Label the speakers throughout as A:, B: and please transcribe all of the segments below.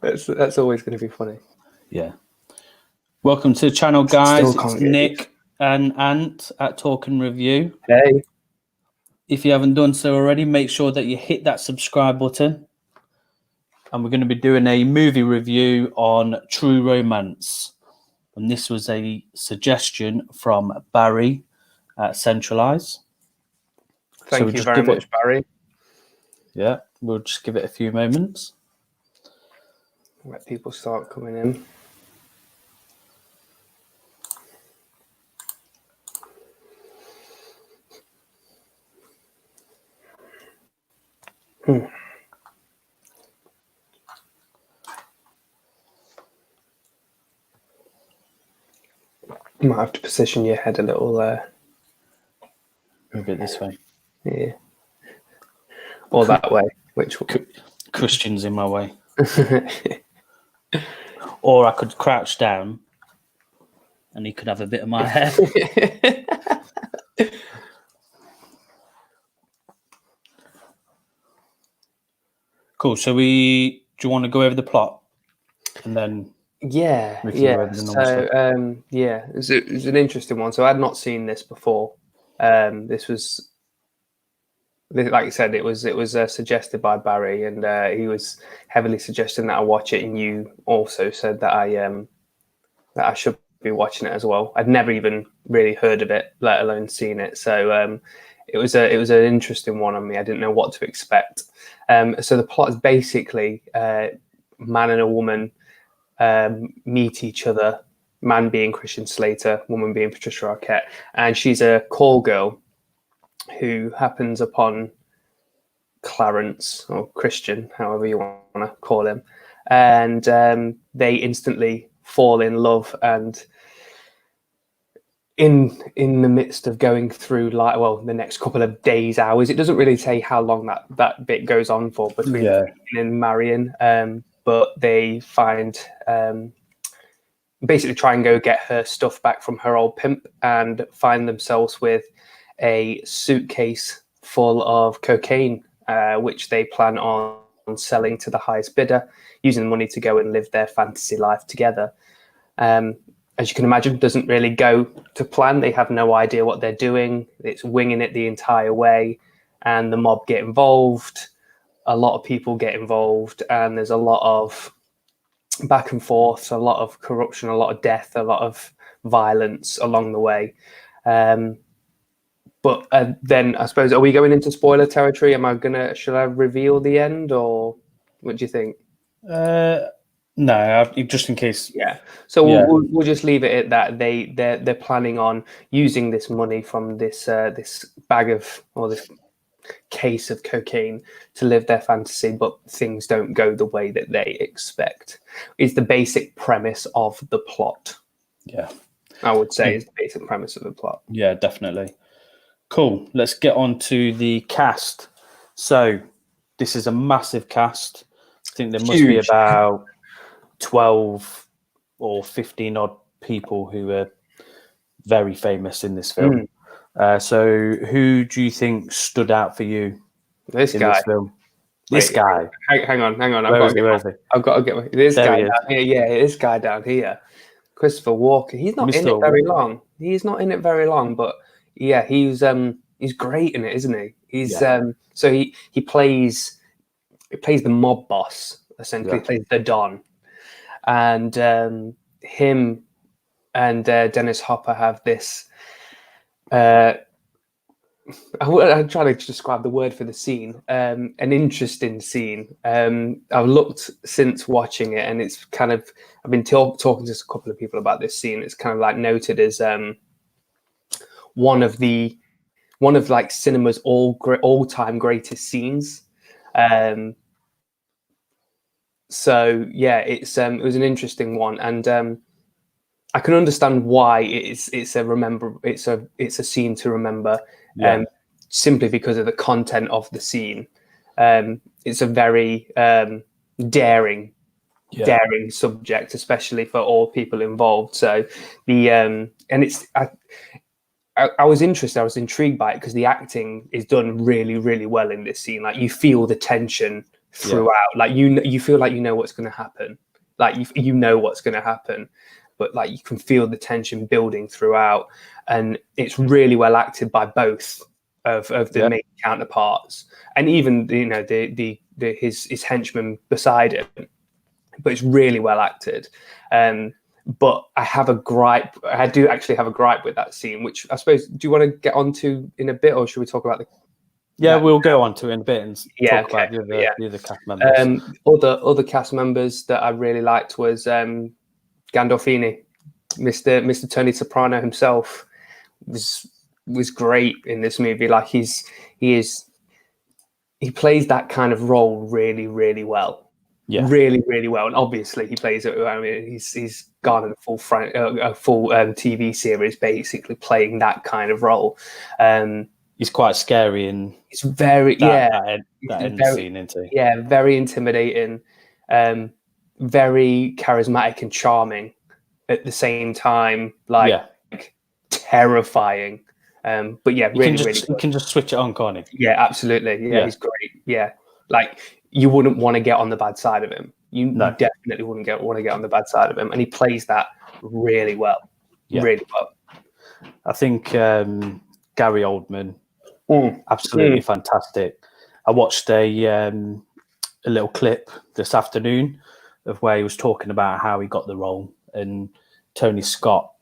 A: That's always going to be funny.
B: Yeah. Welcome to the channel, guys.
A: Still
B: It's
A: can't get
B: Nick and Ant at Talk and Review.
A: Hey.
B: If you haven't done so already, make sure that you hit that subscribe button. And we're going to be doing a movie review on True Romance. And this was a suggestion from Barry at Centralize.
A: Thank you very much, Barry.
B: Yeah, we'll just give it a few moments.
A: Let people start coming in. You might have to position your head a little
B: Move it this way.
A: Yeah. Or that way. Which one?
B: Christian's in my way. Or I could crouch down and he could have a bit of my hair. Cool. So do you want to go over the plot and then?
A: Yeah. So it's an interesting one. So I had not seen this before. This was, like you said, it was suggested by Barry, and he was heavily suggesting that I watch it. And you also said that I should be watching it as well. I'd never even really heard of it, let alone seen it. So it was an interesting one on me. I didn't know what to expect. So the plot is basically man and a woman meet each other. Man being Christian Slater, woman being Patricia Arquette, and she's a call girl who happens upon Clarence, or Christian, however you want to call him, and they instantly fall in love. And in the midst of going through the next couple of days, hours, it doesn't really say how long that bit goes on for between and marrying, but they find basically try and go get her stuff back from her old pimp, and find themselves with a suitcase full of cocaine, which they plan on selling to the highest bidder, using the money to go and live their fantasy life together. As you can imagine, doesn't really go to plan. They have no idea what they're doing. It's winging it the entire way, and the mob get involved. A lot of people get involved, and there's a lot of back and forth, a lot of corruption, a lot of death, a lot of violence along the way. But then I suppose, are we going into spoiler territory? Should I reveal the end, or what do you think?
B: No, just in case.
A: Yeah. So we'll just leave it at that. They're planning on using this money from this bag of, or this case of cocaine, to live their fantasy, but things don't go the way that they expect. Is the basic premise of the plot.
B: Yeah.
A: I would say is the basic premise of the plot.
B: Yeah, definitely. Cool. Let's get on to the cast. So this is a massive cast. I think there must be about 12 or 15 odd people who are very famous in this film. So who do you think stood out for you
A: this
B: in
A: guy.
B: This film? This guy.
A: Hang on. I've got to get this
B: there
A: guy down here. Yeah, this guy down here. Christopher Walken. He's not in it very long. He's not in it very long, but yeah, he's great in it, isn't he? He's so he plays the mob boss, essentially. He plays the Don. And him and Dennis Hopper have this I'm trying to describe the word for the scene. An interesting scene. I've looked since watching it, and it's kind of, I've been talking to a couple of people about this scene. It's kind of like noted as one of like cinema's all-time greatest scenes. So yeah, it was an interesting one, and I can understand why it's a scene to remember. Simply because of the content of the scene. It's a very daring subject, especially for all people involved. So I was interested. I was intrigued by it because the acting is done really, really well in this scene. Like, you feel the tension throughout. Like you feel like you know what's going to happen. Like you know what's going to happen, but like you can feel the tension building throughout, and it's really well acted by both of the main counterparts, and even his henchmen beside him. But it's really well acted. But I have a gripe. I do actually have a gripe with that scene, which I suppose. Do you want to get onto in a bit, or should we talk about the?
B: Yeah, we'll go on to it in a bit and talk about the other cast members.
A: Other cast members that I really liked was Gandolfini, Mr. Tony Soprano himself was great in this movie. Like he plays that kind of role really, really well. Yeah. Really, really well, and obviously he plays it. I mean, he's garnered a full TV series, basically playing that kind of role.
B: He's quite scary, and
A: it's very
B: that end scene, isn't he?
A: Yeah, very intimidating, very charismatic and charming at the same time. Like terrifying. But yeah, really, really.
B: You can just switch it on, can't he?
A: Yeah, absolutely. Yeah, he's great. Yeah, like. You wouldn't want to get on the bad side of him. You definitely wouldn't want to get on the bad side of him, and he plays that really well. Yeah. Really well.
B: I think Gary Oldman, absolutely fantastic. I watched a little clip this afternoon of where he was talking about how he got the role, and Tony Scott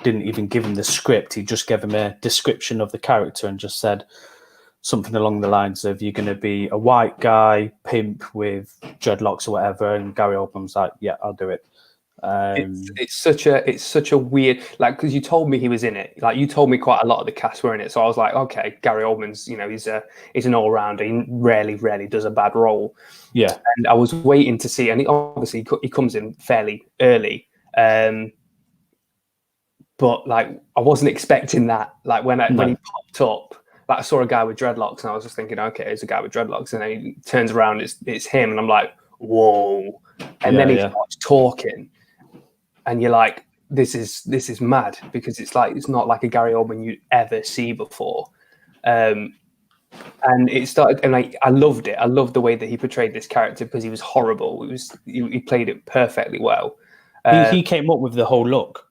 B: didn't even give him the script. He just gave him a description of the character and just said something along the lines of, you're going to be a white guy, pimp with dreadlocks or whatever. And Gary Oldman's like, yeah, I'll do it.
A: It's such a weird, like, because you told me he was in it. Like, you told me quite a lot of the cast were in it. So I was like, okay, Gary Oldman's, he's an all-rounder. He rarely does a bad role.
B: Yeah.
A: And I was waiting to see, and he comes in fairly early. But like, I wasn't expecting that. Like when he popped up, like I saw a guy with dreadlocks, and I was just thinking, okay, it's a guy with dreadlocks, and then he turns around, it's him, and I'm like, whoa! And then he starts talking, and you're like, this is mad, because it's not like a Gary Oldman you'd ever see before, and it started, and I loved it. I loved the way that he portrayed this character, because he was horrible. He played it perfectly well.
B: He came up with the whole look.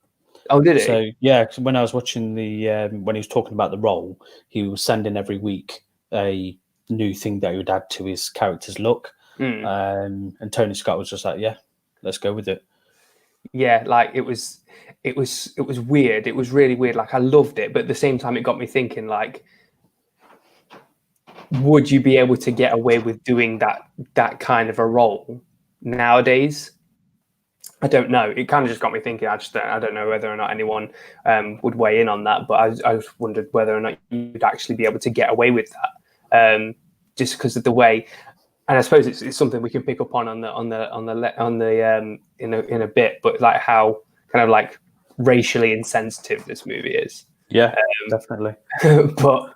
A: Oh, did it?
B: So yeah, when I was watching when he was talking about the role, he was sending every week a new thing that he would add to his character's look. And Tony Scott was just like, yeah, let's go with it.
A: Yeah, like it was weird. It was really weird. Like I loved it, but at the same time, it got me thinking, like, would you be able to get away with doing that kind of a role nowadays? I don't know. It kind of just got me thinking. I don't know whether or not anyone would weigh in on that, but I just wondered whether or not you'd actually be able to get away with that, just because of the way. And I suppose it's something we can pick up on the in a bit, but like how kind of like racially insensitive this movie is.
B: Yeah, definitely.
A: but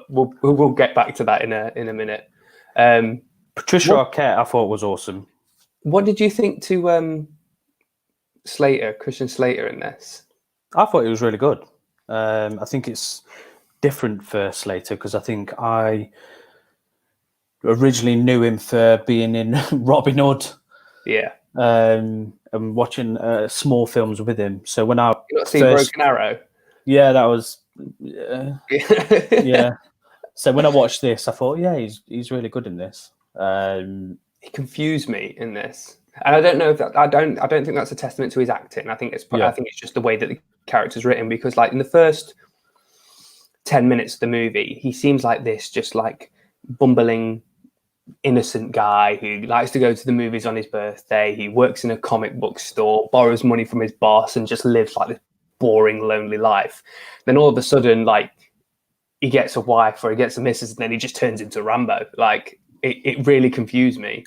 A: we'll get back to that in a minute.
B: Patricia Arquette, I thought was awesome.
A: What did you think to Christian Slater in this?
B: I thought it was really good. I think it's different for Slater, because I think I originally knew him for being in Robin Hood.
A: Yeah.
B: And watching small films with him. So when
A: you not seen Broken Arrow?
B: Yeah, that was yeah. So when I watched this, I thought, yeah, he's really good in this.
A: He confused me in this, and I don't know if that. I don't think that's a testament to his acting. I think it's just the way that the character's written, because like in the first 10 minutes of the movie, he seems like this just like bumbling innocent guy who likes to go to the movies on his birthday. He works in a comic book store, borrows money from his boss, and just lives like this boring, lonely life. Then all of a sudden, like, he gets a wife or he gets a missus, and then he just turns into Rambo. Like, it really confused me.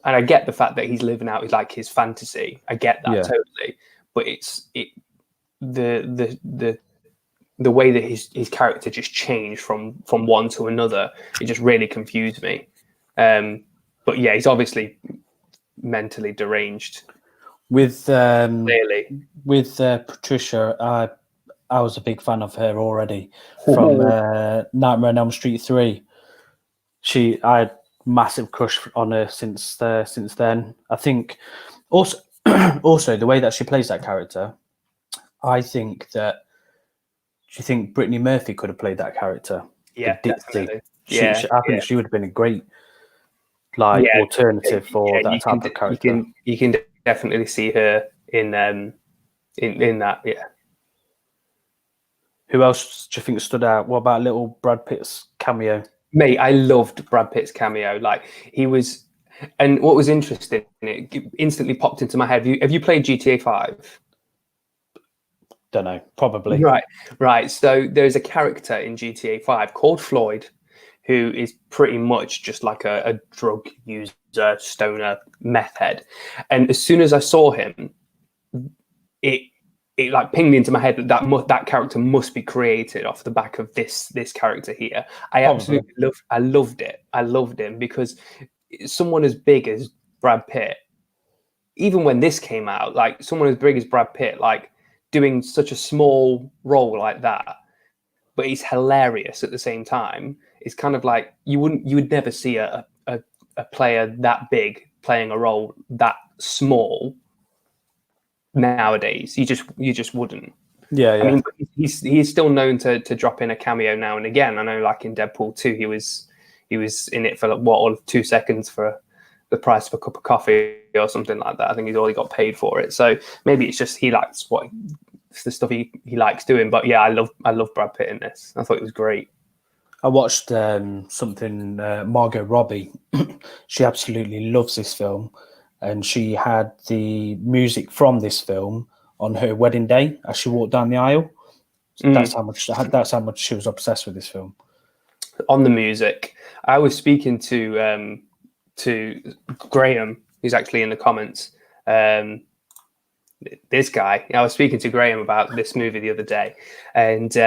A: And I get the fact that he's living out his fantasy. I get that totally. But the way that his character just changed from one to another, it just really confused me. But yeah, he's obviously mentally deranged.
B: With
A: clearly.
B: With Patricia, I was a big fan of her already from Nightmare on Elm Street 3. massive crush on her since then. I think also also the way that she plays that character, I think that. Do you think Brittany Murphy could have played that character?
A: Yeah, definitely.
B: I think she would have been a great alternative for that type of character.
A: You can definitely see her in that. Yeah.
B: Who else do you think stood out? What about little Brad Pitt's cameo?
A: Mate, I loved Brad Pitt's cameo. Like he was, and what was interesting, it instantly popped into my head. Have you played GTA 5?
B: Don't know, probably.
A: Right. So there's a character in GTA 5 called Floyd, who is pretty much just like a drug user, stoner, meth head. And as soon as I saw him, it like pinged into my head that character must be created off the back of this character here. I absolutely loved it. I loved him because someone as big as Brad Pitt, even when this came out, like someone as big as Brad Pitt, like doing such a small role like that, but he's hilarious at the same time. It's kind of like you would never see a player that big playing a role that small nowadays. You just wouldn't.
B: Yeah.
A: I mean, he's still known to drop in a cameo now and again. I know, like in Deadpool 2, he was in it for like 2 seconds for the price of a cup of coffee or something like that. I think he's already got paid for it. So maybe it's just he likes the stuff he likes doing. But yeah, I love Brad Pitt in this. I thought it was great.
B: I watched something, Margot Robbie. She absolutely loves this film, and she had the music from this film on her wedding day as she walked down the aisle. That's how much she was obsessed with this film. On
A: the music, I was speaking to Graham, who's actually in the comments. This guy, I was speaking to Graham about this movie the other day, and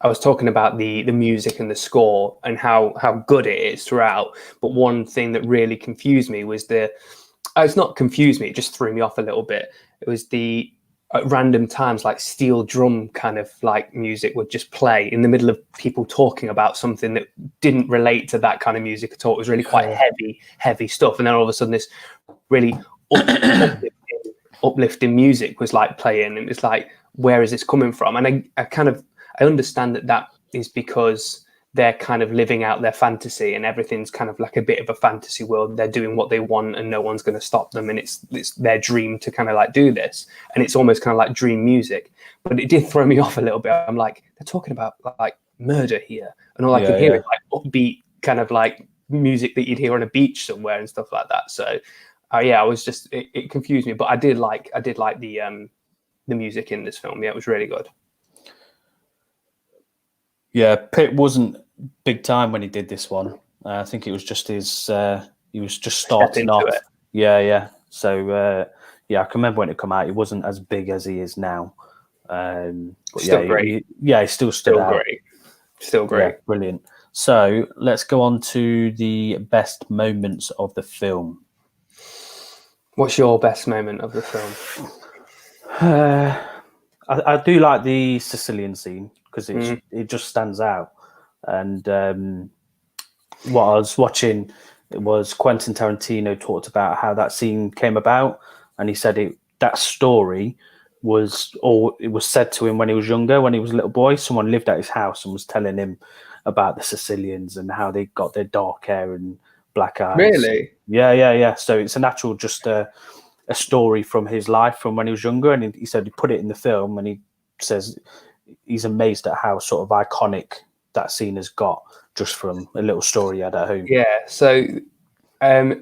A: I was talking about the music and the score and how good it is throughout. But one thing that really confused me was it's not confused me, it just threw me off a little bit. It was at random times, like steel drum kind of like music would just play in the middle of people talking about something that didn't relate to that kind of music at all. It was really quite heavy stuff. And then all of a sudden this really uplifting music was like playing, and it's like, where is this coming from? And I understand that is because they're kind of living out their fantasy, and everything's kind of like a bit of a fantasy world. They're doing what they want and no one's going to stop them. And it's their dream to kind of like do this. And it's almost kind of like dream music. But it did throw me off a little bit. I'm like, they're talking about like murder here. And all I can hear is like upbeat kind of like music that you'd hear on a beach somewhere and stuff like that. So I was just, it confused me. But I did like the music in this film. Yeah, it was really good.
B: Yeah, Pitt wasn't big time when he did this one. I think it was just he was just starting off. It. Yeah. So, I can remember when it came out, he wasn't as big as he is now. But
A: still great.
B: He still stood out.
A: Great. Still great.
B: Yeah, brilliant. So let's go on to the best moments of the film.
A: What's your best moment of the film?
B: I do like the Sicilian scene, because it just stands out. And what I was watching, it was Quentin Tarantino talked about how that scene came about, and he said that story was said to him when he was younger, when he was a little boy. Someone lived at his house and was telling him about the Sicilians and how they got their dark hair and black eyes.
A: Really?
B: Yeah. So it's a natural, just a story from his life from when he was younger, and he said he put it in the film, and he says he's amazed at how sort of iconic that scene has got just from a little story he had at home.
A: Yeah. So, I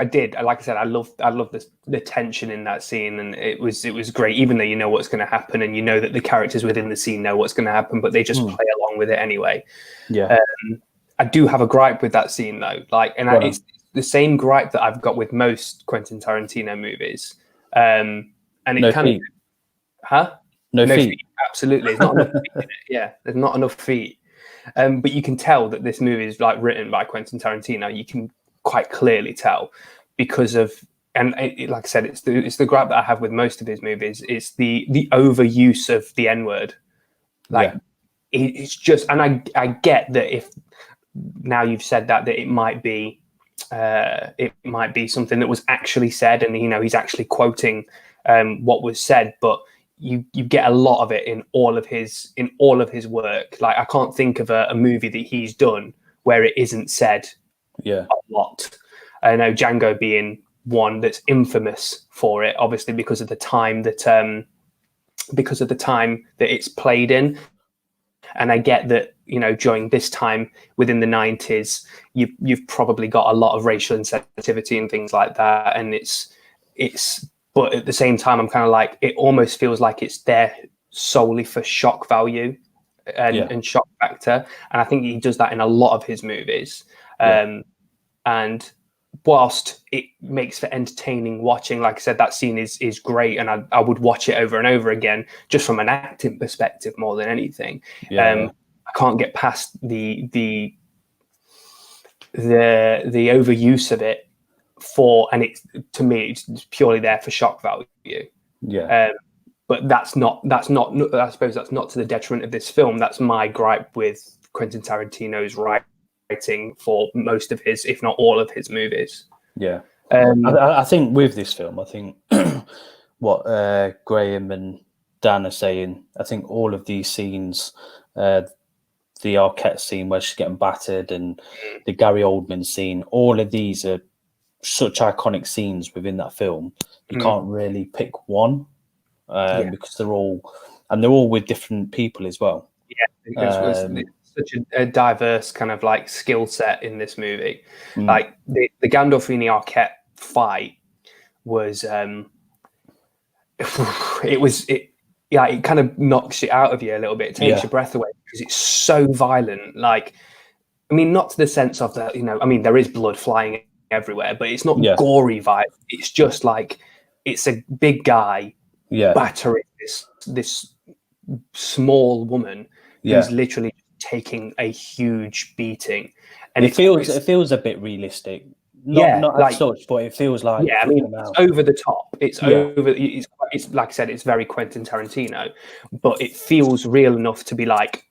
A: did. Like I said, I love the tension in that scene, and it was great. Even though you know what's going to happen, and you know that the characters within the scene know what's going to happen, but they just play along with it anyway.
B: Yeah.
A: I do have a gripe with that scene though. Like, and it's the same gripe that I've got with most Quentin Tarantino movies. And it kind of, huh?
B: No feet.
A: Absolutely. There's not enough feet in it. Yeah, there's not enough feet. But you can tell that this movie is like written by Quentin Tarantino. You can quite clearly tell because of, and like I said, it's the gripe that I have with most of his movies. It's the overuse of the N-word. Like it's just, and I get that if now you've said that it might be something that was actually said, and he's actually quoting what was said, but you get a lot of it in all of his work. Like, I can't think of a movie that he's done where it isn't said a lot. I know Django being one that's infamous for it, obviously because of the time that it's played in. And I get that, during this time within the 90s, you've probably got a lot of racial insensitivity and things like that. And but at the same time, I'm kind of like, it almost feels like it's there solely for shock value and shock factor. And I think he does that in a lot of his movies. And whilst it makes for entertaining watching, like I said, that scene is great, and I would watch it over and over again just from an acting perspective more than anything. I can't get past the overuse of it to me it's purely there for shock value. But that's not I suppose that's not to the detriment of this film. That's my gripe with Quentin Tarantino's writing for most of his, if not all of his movies.
B: I think with this film, I think what Graham and Dan are saying, I think all of these scenes, the Arquette scene where she's getting battered and the Gary Oldman scene, all of these are such iconic scenes within that film. You can't really pick one because they're all with different people as well.
A: It's such a diverse kind of like skill set in this movie. Like the Gandolfini Arquette fight was it kind of knocks it out of you a little bit. It takes your breath away because it's so violent. Like, I mean, not to the sense of that, there is blood flying everywhere, but it's not gory violent. It's just like, it's a big guy battering this small woman who's literally taking a huge beating, and
B: it feels a bit realistic. Not as such, but it feels like
A: it's over the top. It's like I said, it's very Quentin Tarantino, but it feels real enough to be like,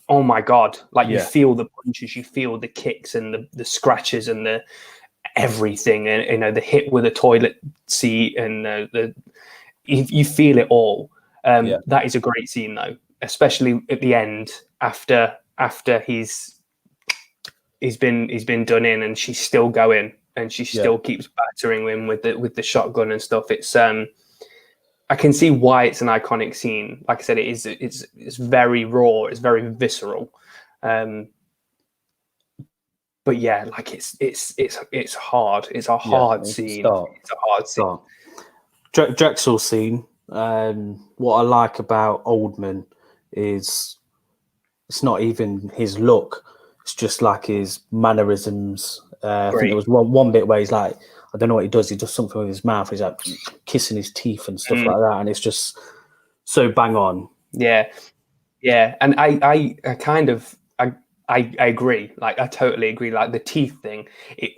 A: oh my god! Like you feel the punches, you feel the kicks and the scratches and the everything, and the hit with a toilet seat and you feel it all. That is a great scene though, especially at the end after he's been done in, and she's still going, and she still keeps battering him with the shotgun and stuff. It's I can see why it's an iconic scene. Like I said, it's very raw, it's very visceral. But yeah, like it's hard. It's a hard scene. It's a hard scene.
B: Drexel scene. What I like about Oldman is it's not even his look. It's just like his mannerisms. I think there was one bit where he's like, I don't know what he does. He does something with his mouth. He's like kissing his teeth and stuff like that, and it's just so bang on.
A: Yeah, and I agree. Like, I totally agree. Like the teeth thing,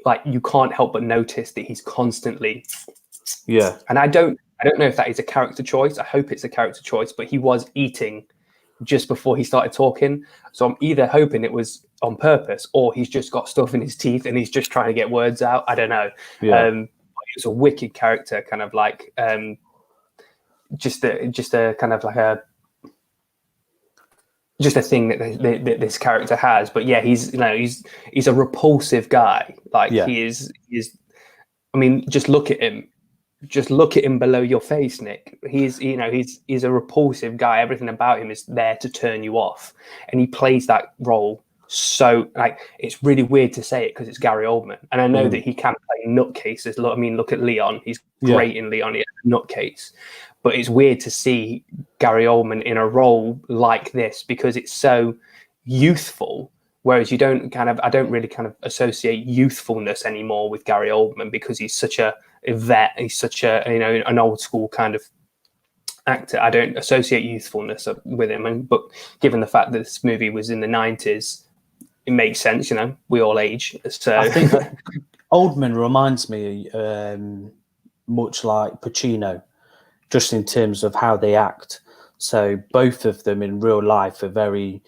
A: like you can't help but notice that he's constantly. And I don't know if that is a character choice. I hope it's a character choice, but he was eating just before he started talking. So I'm either hoping it was on purpose or he's just got stuff in his teeth and he's just trying to get words out. I don't know. It was a wicked character, kind of like just a kind of like a thing that this character has. But yeah, he's a repulsive guy. Like he is. I mean, just look at him. Just look at him below your face, Nick. He's a repulsive guy. Everything about him is there to turn you off, and he plays that role so, like, it's really weird to say it because it's Gary Oldman, and I know that he can play nutcases. I mean, look at Leon; he's great in Leon. He's a nutcase, but it's weird to see Gary Oldman in a role like this because it's so youthful. Whereas I don't really kind of associate youthfulness anymore with Gary Oldman because he's such a vet. He's such an old school kind of actor. I don't associate youthfulness with him. But given the fact that this movie was in the 90s, it makes sense. We all age. So
B: I think Oldman reminds me much like Pacino, just in terms of how they act. So both of them in real life are very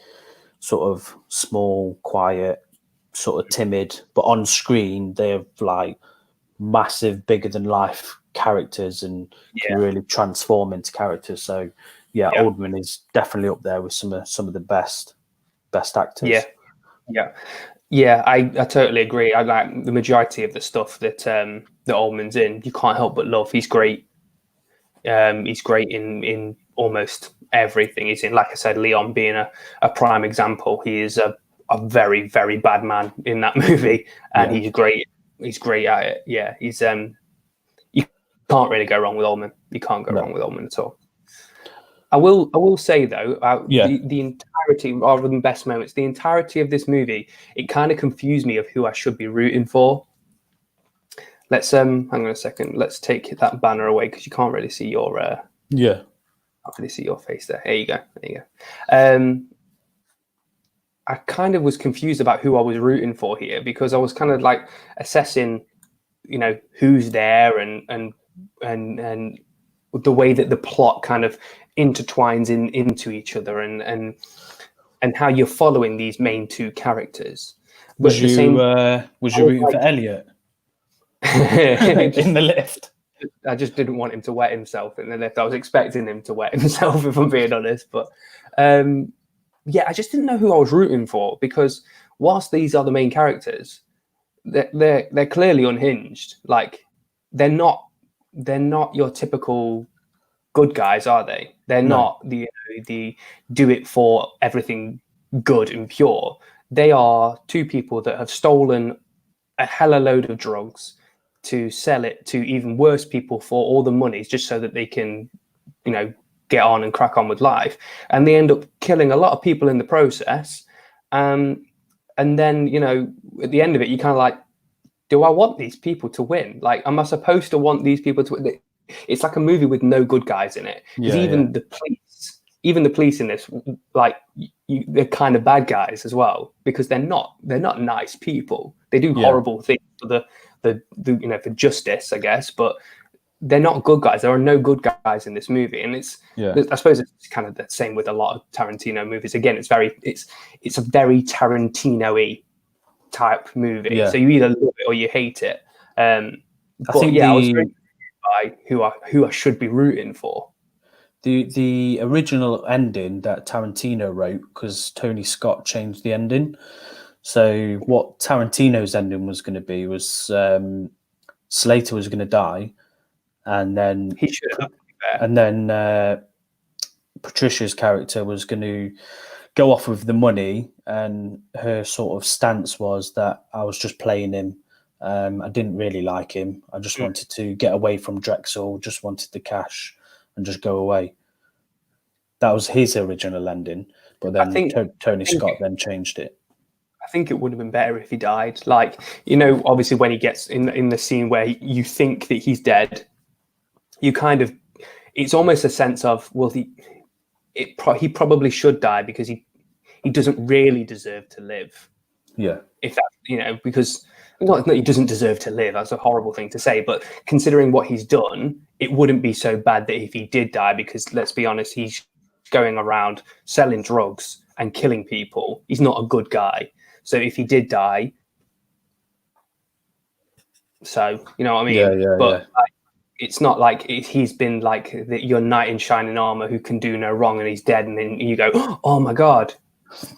B: sort of small, quiet, sort of timid, but on screen they're like massive, bigger than life characters and can really transform into characters. So yeah, Oldman is definitely up there with some of the best actors.
A: Yeah, I totally agree. I like the majority of the stuff that Oldman's in. You can't help but love. He's great. He's great in almost everything he's in. Like I said, Leon being a prime example. He is a very, very bad man in that movie, and he's great. He's great at it. Yeah, he's you can't really go wrong with Oldman. You can't go wrong with Oldman at all. I will say though, the entirety, rather than best moments, the entirety of this movie, it kind of confused me of who I should be rooting for. Let's hang on a second. Let's take that banner away because you can't really see your can't really see your face there. There you go. I kind of was confused about who I was rooting for here because I was kind of like assessing, who's there and the way that the plot kind of intertwines into each other and how you're following these main two characters.
B: Was you rooting for Elliot in the lift?
A: I just didn't want him to wet himself in the lift. I was expecting him to wet himself, if I'm being honest. But I just didn't know who I was rooting for because whilst these are the main characters, they're clearly unhinged. Like they're not your typical good guys, are they? They're not the do it for everything good and pure. They are two people that have stolen a hella load of drugs to sell it to even worse people for all the money, just so that they can, get on and crack on with life. And they end up killing a lot of people in the process. And then, at the end of it, you kind of like, do I want these people to win? Like, am I supposed to want these people to win? It's like a movie with no good guys in it. The police in this, like, they're kind of bad guys as well because they're not nice people. They do horrible things for for justice, I guess, but they're not good guys. There are no good guys in this movie, and I suppose it's kind of the same with a lot of Tarantino movies. Again, it's a very Tarantino-y type movie. So you either love it or you hate it. I was very by who I should be rooting for.
B: The original ending that Tarantino wrote, because Tony Scott changed the ending. So what Tarantino's ending was going to be was Slater was going to die, and then
A: he should have.
B: And then Patricia's character was going to go off with the money, and her sort of stance was that I was just playing him. I didn't really like him. I just wanted to get away from Drexel, just wanted the cash and just go away. That was his original ending, but then Tony Scott then changed it.
A: I think it would have been better if he died. Like, obviously when he gets in the scene where you think that he's dead, you kind of, it's almost a sense of, well, he probably should die because he doesn't really deserve to live.
B: Yeah.
A: If that, because not he doesn't deserve to live. That's a horrible thing to say, but considering what he's done, it wouldn't be so bad that if he did die, because let's be honest, he's going around selling drugs and killing people. He's not a good guy. So if he did die, so you know what I mean? But like, it's not like he's been like your knight in shining armor who can do no wrong and he's dead, and then you go, oh my god.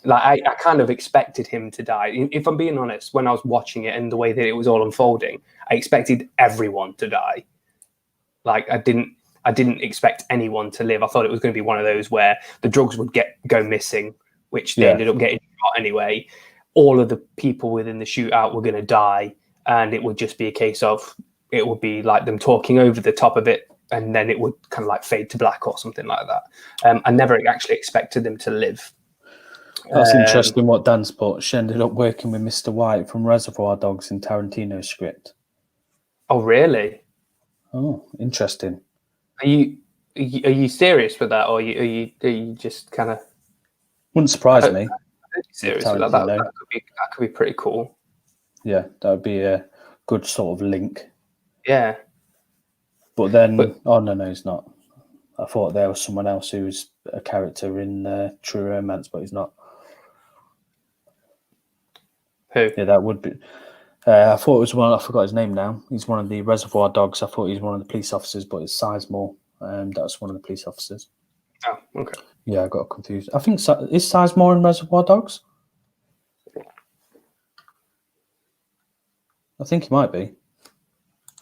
A: Like I kind of expected him to die. If I'm being honest, when I was watching it and the way that it was all unfolding, I expected everyone to die. Like I didn't expect anyone to live. I thought it was going to be one of those where the drugs would go missing, which they ended up getting shot anyway. All of the people within the shootout were going to die, and it would just be a case of, it would be like them talking over the top of it, and then it would kind of like fade to black or something like that. I never actually expected them to live.
B: That's interesting what Dan's put. She ended up working with Mr. White from Reservoir Dogs in Tarantino's script.
A: Oh, really?
B: Oh, interesting.
A: Are you serious with that, or are you just kind of?
B: Wouldn't surprise me.
A: Serious with that? That could be pretty cool.
B: Yeah, that would be a good sort of link.
A: Yeah.
B: But then, oh no, he's not. I thought there was someone else who was a character in True Romance, but he's not.
A: Who?
B: Yeah, that would be. I thought it was one. I forgot his name now. He's one of the Reservoir Dogs. I thought he was one of the police officers, but it's Sizemore. That's one of the police officers.
A: Oh, okay.
B: Yeah, I got confused. I think is Sizemore in Reservoir Dogs? I think he might be.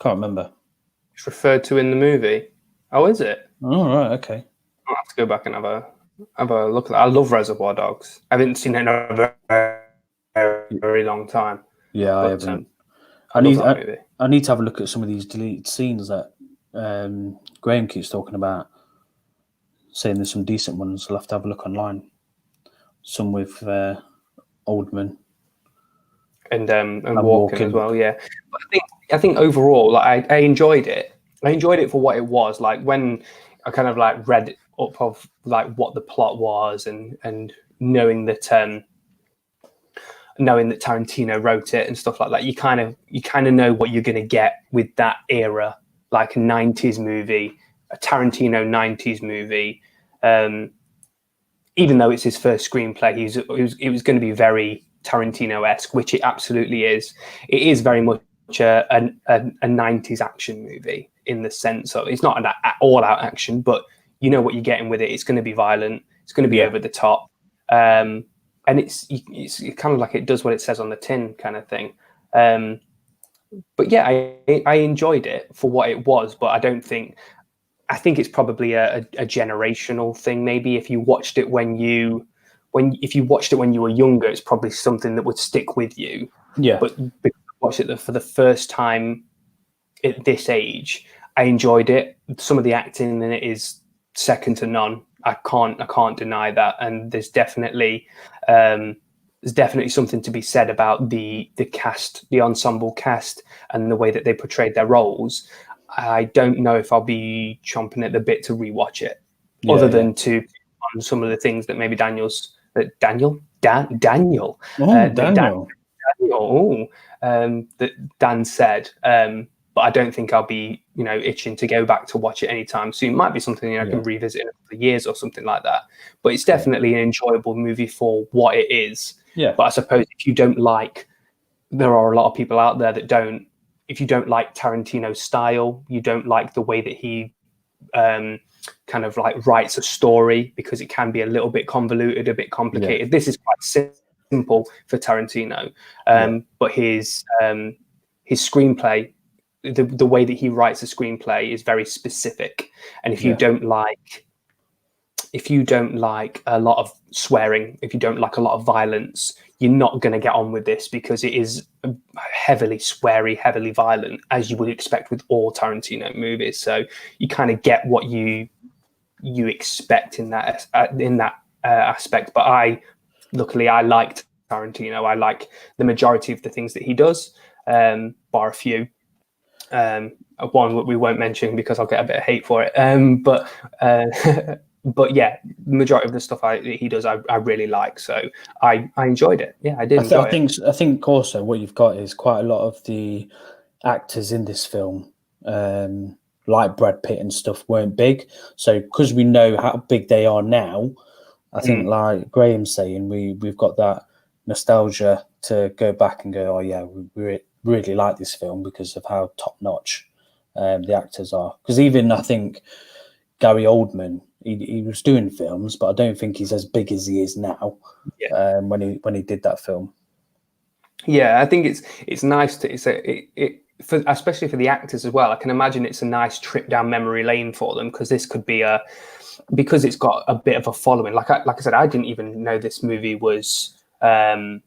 B: Can't remember.
A: It's referred to in the movie. Oh, is it?
B: Oh, right, okay.
A: I'll have to go back and have a look at that. I love Reservoir Dogs. I haven't seen it in a very long time.
B: Yeah, I haven't. I need to have a look at some of these deleted scenes that Graham keeps talking about, saying there's some decent ones. I'll have to have a look online. Some with Oldman.
A: And Walken as well, yeah. But I think overall, like I enjoyed it. I enjoyed it for what it was. Like when I kind of like read up of like what the plot was, and knowing that Tarantino wrote it and stuff like that, you kind of know what you're going to get with that era, like a 90s movie, a Tarantino 90s movie. Even though it's his first screenplay, it was going to be very Tarantino-esque, which it absolutely is. It is very much a 90s action movie in the sense of it's not an all-out action, but you know what you're getting with it. It's going to be violent. It's going to be over the top. And it's kind of like it does what it says on the tin kind of thing. But yeah, I enjoyed it for what it was, but I think it's probably a generational thing. Maybe if you watched it when you were younger, it's probably something that would stick with you.
B: Yeah.
A: But because I watched it for the first time at this age, I enjoyed it. Some of the acting in it is second to none. I can't deny that. And there's definitely something to be said about the cast, the ensemble cast, and the way that they portrayed their roles. I don't know if I'll be chomping at the bit to rewatch it, other than to on some of the things that maybe Daniel that Dan said. But I don't think I'll be, itching to go back to watch it anytime soon. It might be something I can revisit in a couple of years or something like that. But it's definitely an enjoyable movie for what it is.
B: Yeah.
A: But I suppose if you don't there are a lot of people out there that don't. If you don't like Tarantino's style, you don't like the way that he kind of like writes a story, because it can be a little bit convoluted, a bit complicated. Yeah. This is quite simple for Tarantino, but his screenplay, the way that he writes a screenplay is very specific. And if you don't like a lot of swearing, if you don't like a lot of violence, you're not going to get on with this, because it is heavily sweary, heavily violent, as you would expect with all Tarantino movies. So you kind of get what you expect in that aspect. But luckily I liked Tarantino. I like the majority of the things that he does, bar a few. One that we won't mention because I'll get a bit of hate for it. But yeah, the majority of the stuff he does, I really like. So I enjoyed it. Yeah, I did.
B: I think also what you've got is quite a lot of the actors in this film, like Brad Pitt and stuff, weren't big. So because we know how big they are now, I think like Graham's saying, we've got that nostalgia to go back and go, oh yeah, we really like this film because of how top notch the actors are. Because even I think Gary Oldman, he was doing films, but I don't think he's as big as he is now. Yeah. When he did that film.
A: Yeah, I think it's nice to especially for the actors as well. I can imagine it's a nice trip down memory lane for them, because this could be because it's got a bit of a following. Like I said, I didn't even know this movie was a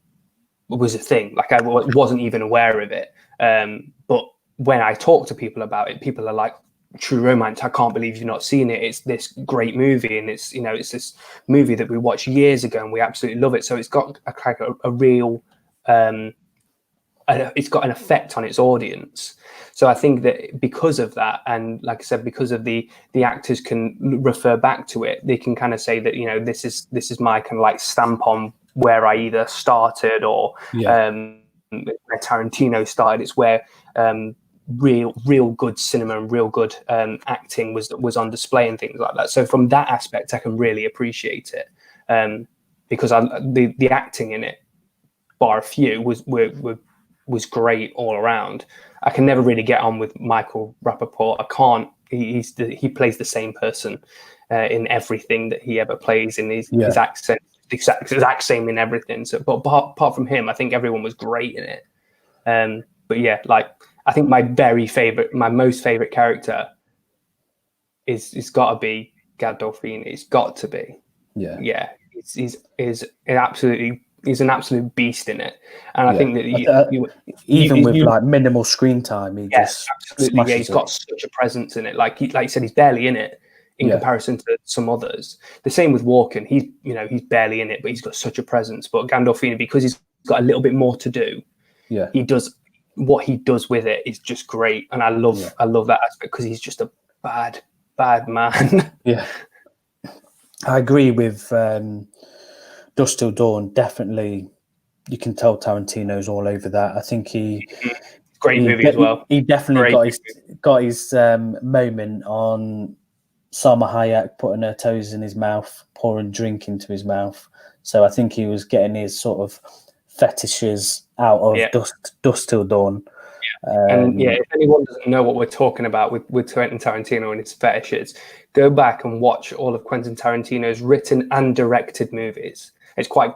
A: thing. Like I wasn't even aware of it. But when I talk to people about it, people are like, True Romance, I can't believe you've not seen it. It's this great movie, and it's this movie that we watched years ago and we absolutely love it. So it's got a real it's got an effect on its audience. So I think that because of that, and like I said, because of the actors can refer back to it, they can kind of say that this is my kind of like stamp on where I either started or where Tarantino started. It's where real good cinema and real good acting was on display and things like that. So from that aspect, I can really appreciate it, because the acting in it, bar a few, was great all around. I can never really get on with Michael Rappaport. I can't. He plays the same person in everything that he ever plays, in his accent, exact same in everything. So, but apart from him, I think everyone was great in it. But yeah, like I think my most favorite character is got to be Gandolfini. It's got to be. Yeah. He's an absolute beast in it, and I think that
B: even with like minimal screen time, he just
A: absolutely. Yeah, he's got such a presence in it. Like you said, he's barely in it in comparison to some others. The same with Walken. He's barely in it, but he's got such a presence. But Gandolfini, because he's got a little bit more to do, he does what he does with it is just great, and I love that aspect because he's just a bad man.
B: Yeah. I agree with Dusk Till Dawn. Definitely, you can tell Tarantino's all over that. I think
A: great movie as well.
B: He definitely got his moment on Salma Hayek putting her toes in his mouth, pouring drink into his mouth. So I think he was getting his sort of fetishes out of Dusk Till Dawn.
A: And if anyone doesn't know what we're talking about with Quentin Tarantino and his fetishes, go back and watch all of Quentin Tarantino's written and directed movies. It's quite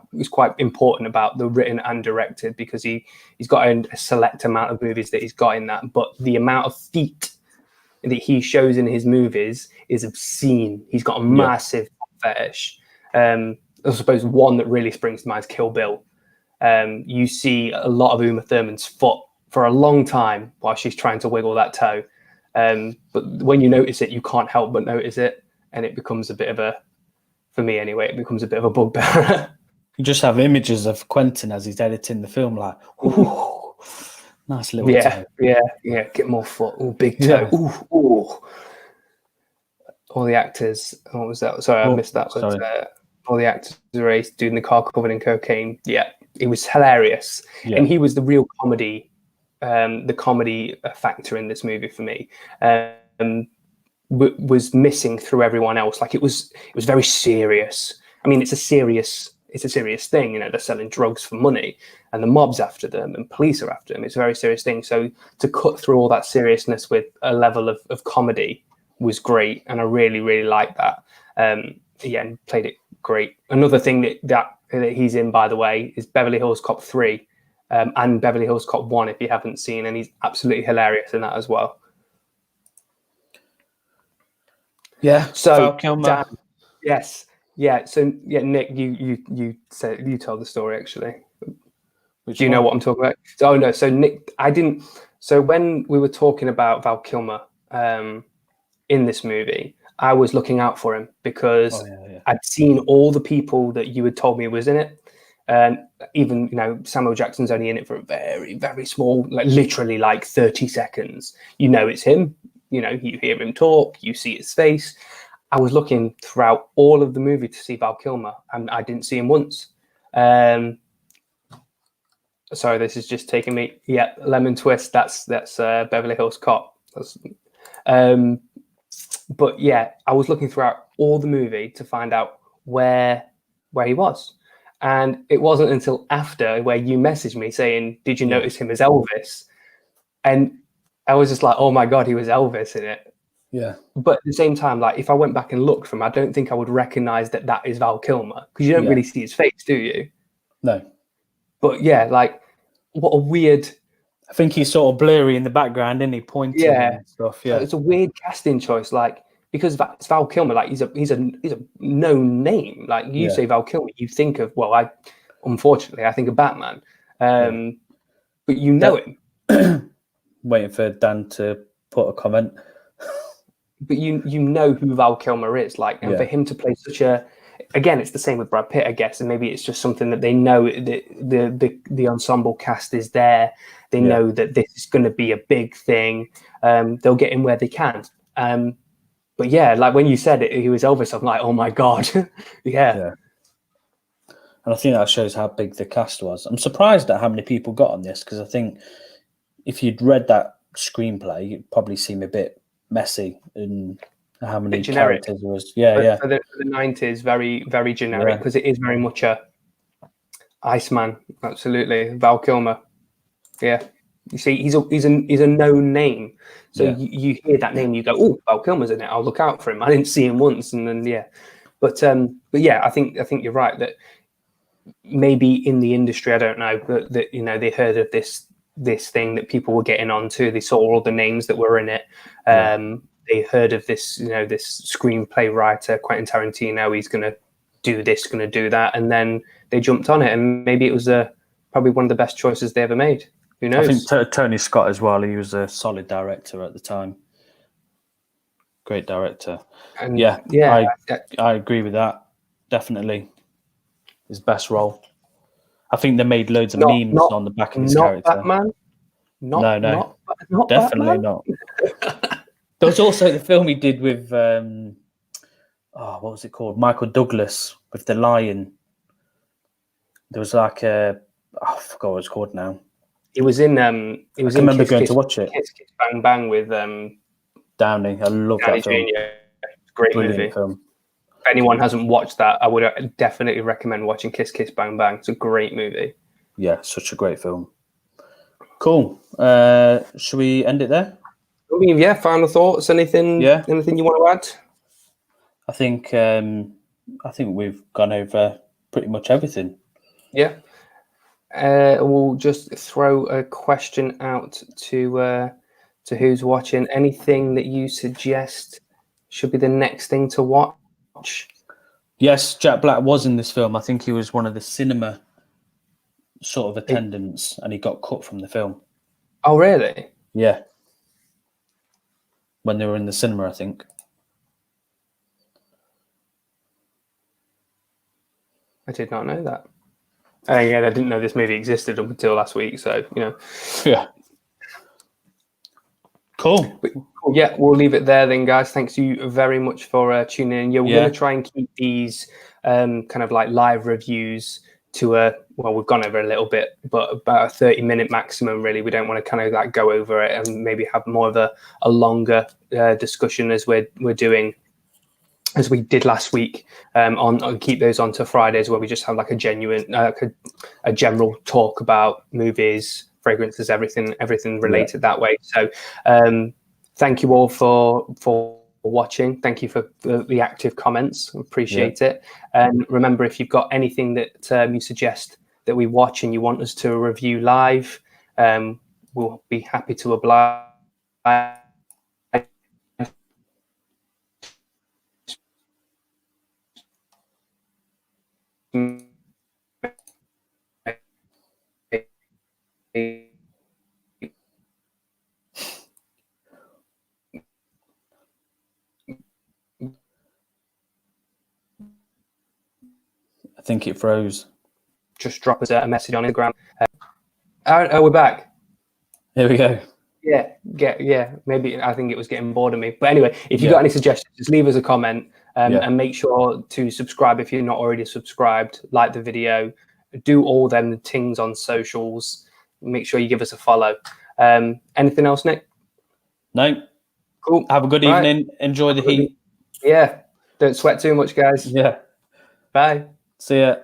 A: important about the written and directed because he's got a select amount of movies that he's got in that, but the amount of feet that he shows in his movies is obscene. He's got a massive fetish. I suppose one that really springs to mind is Kill Bill. You see a lot of Uma Thurman's foot for a long time while she's trying to wiggle that toe. But when you notice it, you can't help but notice it. And it becomes a bit of for me anyway, it becomes a bit of a bugbear.
B: You just have images of Quentin as he's editing the film, like, ooh, nice little toe.
A: Yeah, get more foot. Ooh, big toe. Ooh. All the actors, what was that? Sorry, I missed that. But, all the actors were doing the car covered in cocaine. Yeah, it was hilarious. Yeah. And he was the real comedy. The comedy factor in this movie for me was missing through everyone else. Like it was very serious. I mean, it's a serious thing. You know, they're selling drugs for money, and the mob's after them, and police are after them. It's a very serious thing. So to cut through all that seriousness with a level of comedy was great, and I really, really liked that. And played it great. Another thing that he's in, by the way, is Beverly Hills Cop 3. And Beverly Hills Cop 1, if you haven't seen, and he's absolutely hilarious in that as well.
B: Yeah.
A: So
B: Val Kilmer.
A: Dan, yes, yeah. So yeah, Nick, you said you told the story actually. Do you know what I'm talking about? Oh no. So Nick, I didn't. So when we were talking about Val Kilmer in this movie, I was looking out for him because I'd seen all the people that you had told me was in it. And even, Samuel Jackson's only in it for a very, very small, like literally like 30 seconds. You know, it's him. You hear him talk, you see his face. I was looking throughout all of the movie to see Val Kilmer, and I didn't see him once. Sorry, this is just taking me. Yeah, Lemon Twist. That's Beverly Hills Cop. But yeah, I was looking throughout all the movie to find out where he was. And it wasn't until after where you messaged me saying, did you notice him as Elvis? And I was just like, oh my God, he was Elvis in it.
B: Yeah.
A: But at the same time, like if I went back and looked for him, I don't think I would recognize that is Val Kilmer because you don't really see his face, do you?
B: No.
A: But yeah, like what a weird.
B: I think he's sort of blurry in the background, isn't he? Pointing and stuff. Yeah.
A: It's a weird casting choice, like because it's Val Kilmer, like he's a known name. Like you say Val Kilmer, you think of unfortunately, I think of Batman. But you know him.
B: Waiting for Dan to put a comment.
A: But you know who Val Kilmer is, like, and for him to play such a, again, it's the same with Brad Pitt, I guess, and maybe it's just something that they know the ensemble cast is there. They know that this is going to be a big thing. They'll get in where they can. But yeah, like when you said it, he was Elvis. I'm like, oh my God, yeah.
B: And I think that shows how big the cast was. I'm surprised at how many people got on this because I think if you'd read that screenplay, it'd probably seem a bit messy and how many characters there was. For
A: the 90s, very, very generic because it is very much a Iceman, absolutely. Val Kilmer. Yeah. You see, he's a known name. So you hear that name, you go, oh, Val Kilmer's in it. I'll look out for him. I didn't see him once, and then but yeah, I think you're right that maybe in the industry, I don't know, but that they heard of this thing that people were getting onto. They saw all the names that were in it. They heard of this, this screenplay writer, Quentin Tarantino. He's going to do this, going to do that, and then they jumped on it, and maybe it was probably one of the best choices they ever made. Who knows?
B: I think Tony Scott as well. He was a solid director at the time. Great director. And I agree with that. Definitely his best role. I think they made loads of memes on the back of his character.
A: Batman?
B: No, definitely
A: Batman?
B: not. There was also the film he did with what was it called? Michael Douglas with the lion. There was like I forgot what it's called now.
A: He was in. I
B: remember going to watch it.
A: Kiss Kiss Bang Bang with
B: Downey. I love that film.
A: Great
B: Brilliant
A: movie.
B: Film.
A: If anyone hasn't watched that, I would definitely recommend watching Kiss Kiss Bang Bang. It's a great movie.
B: Yeah, such a great film. Cool. Should we end it there?
A: I mean, yeah. Final thoughts? Anything?
B: Yeah.
A: Anything you want to add?
B: I think we've gone over pretty much everything.
A: Yeah. We'll just throw a question out to who's watching. Anything that you suggest should be the next thing to watch?
B: Yes, Jack Black was in this film. I think he was one of the cinema sort of attendants, and he got cut from the film.
A: Oh, really?
B: Yeah. When they were in the cinema, I think.
A: I did not know that. Again, I didn't know this movie existed up until last week, so
B: Yeah. Cool.
A: But, yeah, we'll leave it there then, guys. Thanks you very much for tuning in. We're going to try and keep these kind of like live reviews to we've gone over a little bit, but about a 30-minute maximum, really. We don't want to kind of like go over it and maybe have more of a longer discussion as we're doing, as we did last week, on keep those on to Fridays, where we just have like a genuine, a general talk about movies, fragrances, everything related that way. So thank you all for watching. Thank you for the active comments. Appreciate it. And remember, if you've got anything that you suggest that we watch and you want us to review live, we'll be happy to oblige.
B: I think it froze.
A: Just drop us a message on Instagram. We're back.
B: Here we go.
A: Yeah. Maybe I think it was getting bored of me. But anyway, if you've got any suggestions, just leave us a comment and make sure to subscribe if you're not already subscribed. Like the video, do all them things on socials. Make sure you give us a follow. Anything else, Nick?
B: No.
A: Cool.
B: Have a good evening. Enjoy the heat.
A: Yeah. Don't sweat too much, guys.
B: Yeah.
A: Bye.
B: See ya.